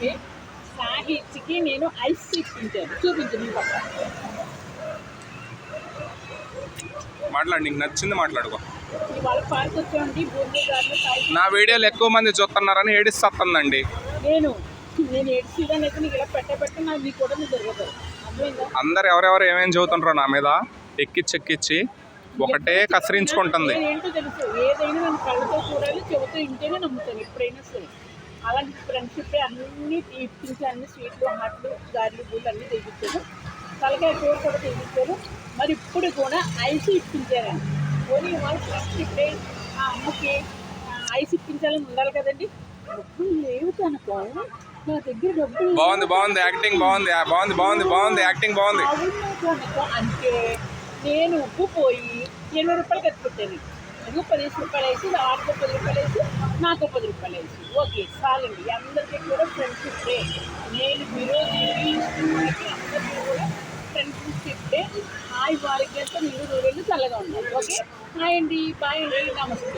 Okay, సాహిత్యకి నేను ice ఇప్పించాను. చూపించు పక్క మాట్లాడు, నీకు నచ్చింది మాట్లాడుకో. ఇవాళ పార్క్ వచ్చామండి. బూందీ గారు నా వీడియోలు ఎక్కువ మంది చూస్తున్నారని ఏడిస్తుందండి. నేను ఏడ్చిదాన్ని అయితే నీకు ఇలా పెట్ట నాకు నీ కూడా జరగదు. అందరు ఎవరెవరు ఏమేమి చదువుతుంటారో నా మీద ఎక్కిచ్చి ఒకటే కసిరించుకుంటుంది. ఏంటో తెలుసు, ఏదైనా నేను కళ్ళతో చూడాలి, చెబుతూ ఇంటేనే నమ్ముతాను ఎప్పుడైనా సరే. అలాంటి ఫ్రెండ్షిప్ అన్నీ తీపించి, అన్ని స్వీట్లు, హాట్లు, గారెలు, బూళ్ళు అన్నీ తెప్పించాను. తలకాయ కూర కూడా తెప్పించాను. మరి ఇప్పుడు కూడా ఐస్ ఇప్పించారండి. పోనీ వాళ్ళ ఫ్రెండ్షిప్ ఆ అమ్మకి ఐస్ ఇప్పించాలని ఉండాలి కదండి. డబ్బులు లేవు కనుక నా దగ్గర డబ్బులు బాగుంది యాక్టింగ్ బాగుంది యాక్టింగ్ బాగుంది. కనుక అంటే నేను ఉప్పు పోయి 20 రూపాయలు ఖర్చు పెట్టాను. నువ్వు 15 రూపాయలు వేసి, ఆటో 10 రూపాయలు వేసి, నాకు 10 రూపాయలు వేసి, ఓకే చాలండి. అందరికీ కూడా ఫ్రెండ్షిప్ డే. నేను విరోధి అందరికీ కూడా ఫ్రెండ్షిప్ డే. హాయ్ వారికి అంతా మీరు 100 చల్లగా ఉండాలి. ఓకే, హాయ్ అండి, బాయ్ అండి, నమస్తే.